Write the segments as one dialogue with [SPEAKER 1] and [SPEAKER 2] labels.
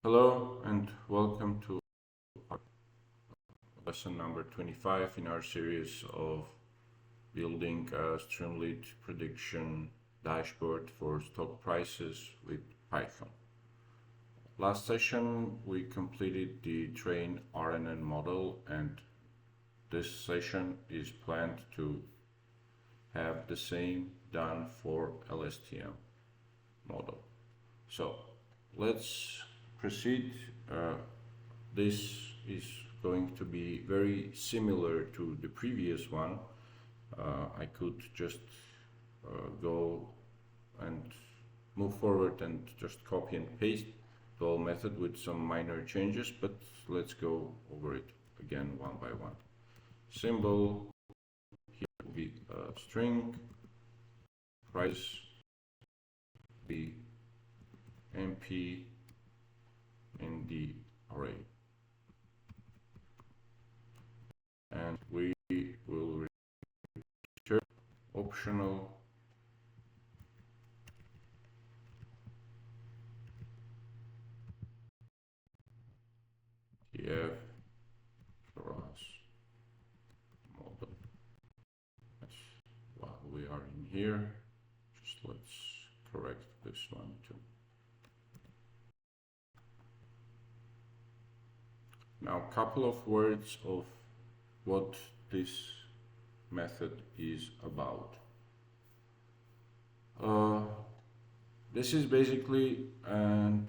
[SPEAKER 1] Hello and welcome to our lesson number 25 in our series of building a Streamlit prediction dashboard for stock prices with Python. Last session we completed the train RNN model, and this session is planned to have the same done for LSTM model. So let's proceed. This is going to be very similar to the previous one. I could just go and move forward and just copy and paste the whole method with some minor changes, but let's go over it again one by one. Symbol here will be a string, price be MP in the array, and we will return optional TF class model. While we are in here, just let's correct this one too. Now, a couple of words of what this method is about. This is basically an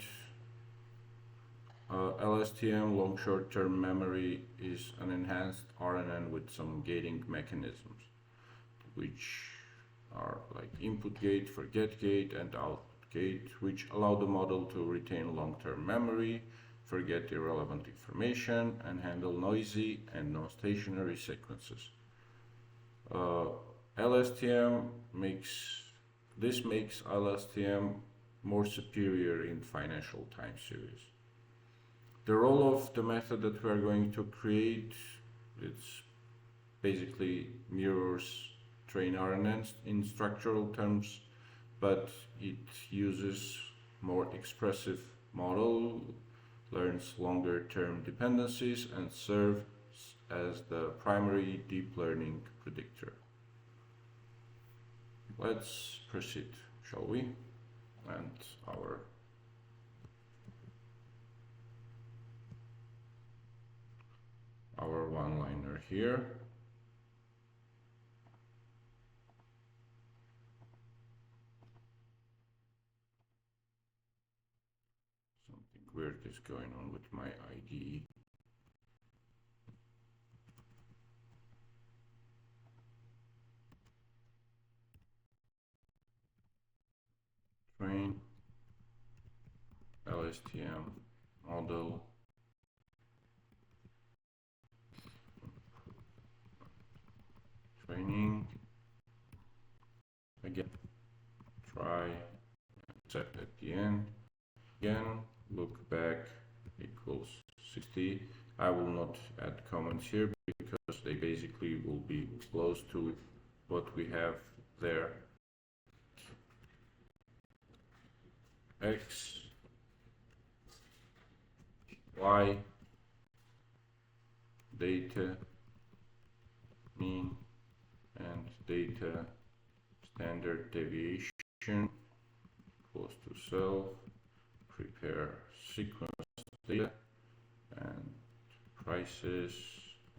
[SPEAKER 1] LSTM, long short-term memory, is an enhanced RNN with some gating mechanisms, which are like input gate, forget gate, and output gate, which allow the model to retain long-term memory, forget irrelevant information, and handle noisy and non-stationary sequences. LSTM makes LSTM more superior in financial time series. The role of the method that we are going to create, it's basically mirrors train RNNs in structural terms, but it uses more expressive model, learns longer term dependencies, and serves as the primary deep learning predictor. Let's proceed, shall we? And our one-liner here. Something weird is going on with my IDE. Train LSTM model training. Again, try set at the end. Again, look back equals 60. I will not add comments here because they basically will be close to what we have there. X, Y, data mean, and data standard deviation equals to self, prepare sequence data, and prices,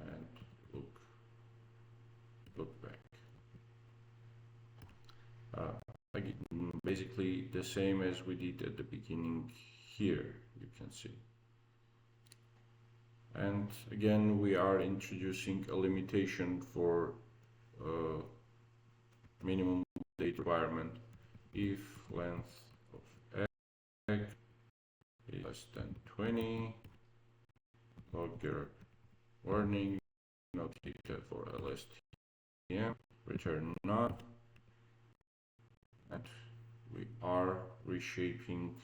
[SPEAKER 1] and look back. Basically the same as we did at the beginning here, you can see. And again, we are introducing a limitation for minimum data requirement if length of egg is less than 20, logger warning, not data for LSTM, return none, and we are reshaping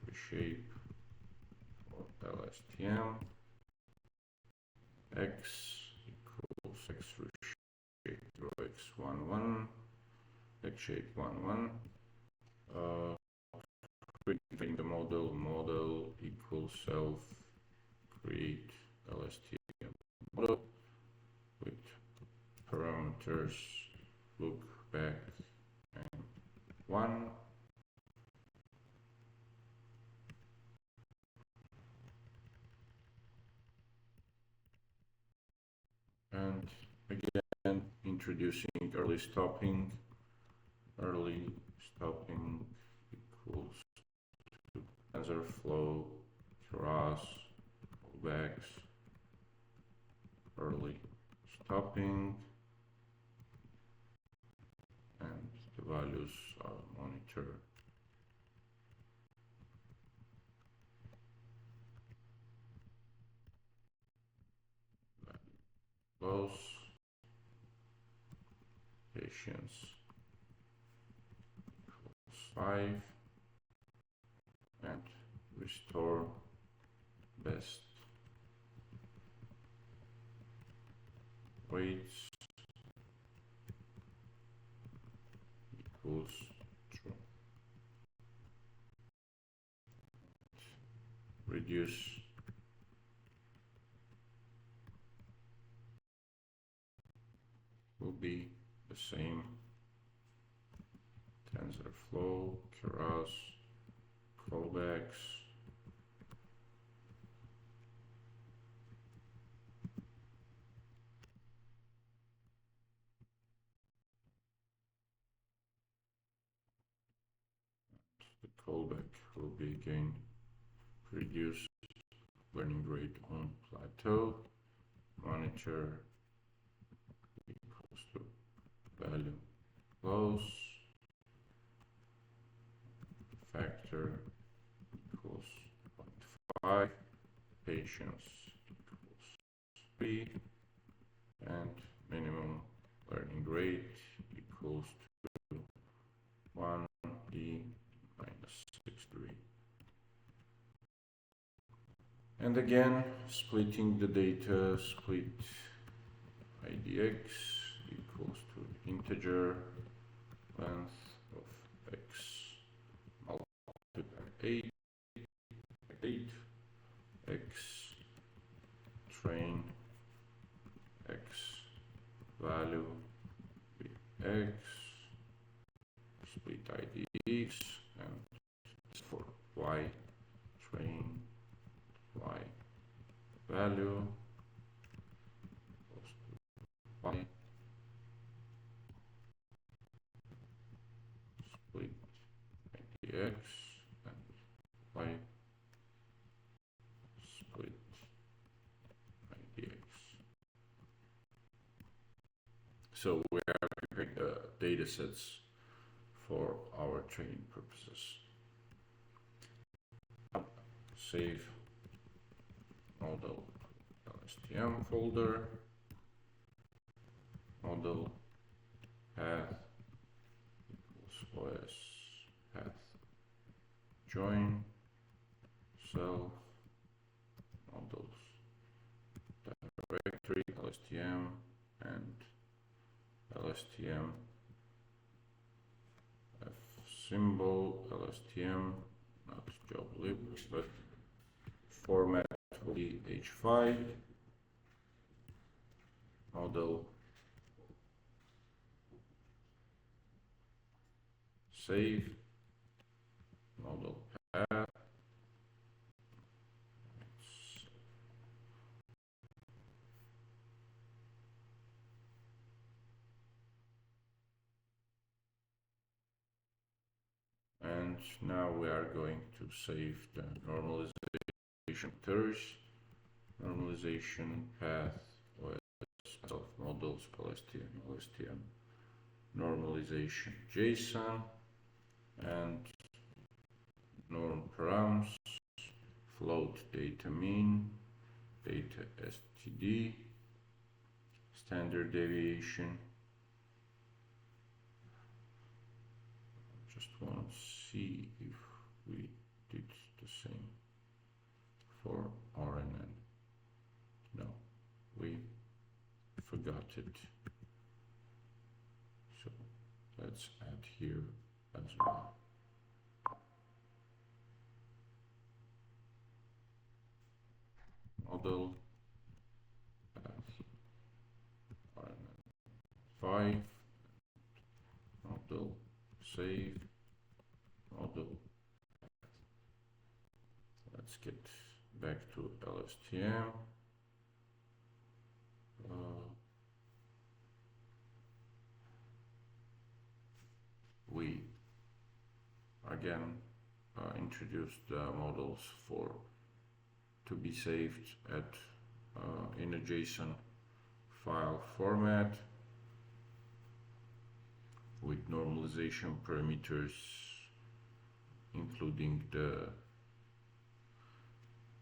[SPEAKER 1] reshape for LSTM x equals x reshape 0x11 x shape 11, creating the model model equals self create LSTM model with parameters look back and 1. And again, introducing early stopping equals to TensorFlow cross callbacks early stopping, and the values are monitor close, patience equals 5, and restore best weights equals true. Reduce will be the same. TensorFlow, Keras, callbacks, the callback will be again reduce learning rate on plateau, monitor equals to value close, factor equals 0.5, patience equals 3, and minimum learning rate equals to 1e minus 6.3. And again, splitting the data, split idx equals to integer length of x multiplied by 8, x train x value with x, split idx, and for y train y value equals to y split idx and y split idx. So we are preparing the data sets for our training purposes. Save model LSTM folder, model path equals OS path join self models directory LSTM and LSTM F symbol LSTM, not job lib, but format will be H5 model save model path and now we are going to save the normalization vectors, normalization path OS self models LSTM normalization JSON and norm params float data mean data std standard deviation. Just want to see if we did the same for RNN. No, we forgot it. So let's add here as well. model, 5 model, save model. Let's get back to LSTM. We again introduce the models to be saved in a JSON file format with normalization parameters, including the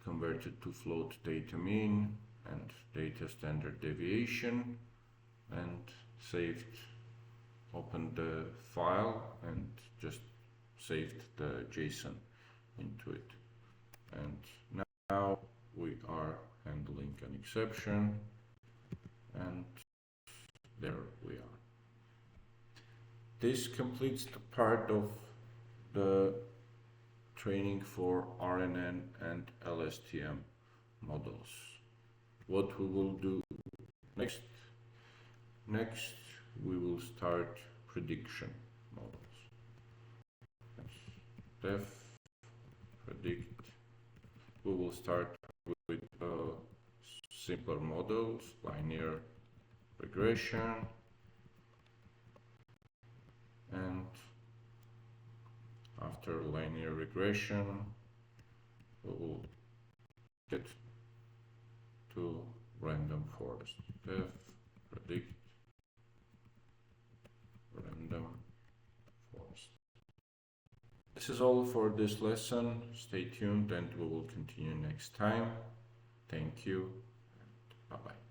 [SPEAKER 1] converted to float data mean and data standard deviation, and saved, opened the file and just saved the JSON into it. And now we are handling an exception, and there we are. This completes the part of the training for RNN and LSTM models. What we will do next we will start prediction models. Def predict. We will start with simpler models, linear regression, and after linear regression we will get to random forest. Def predict random forest. This is all for this lesson. Stay tuned and we will continue next time. Thank you. Bye bye.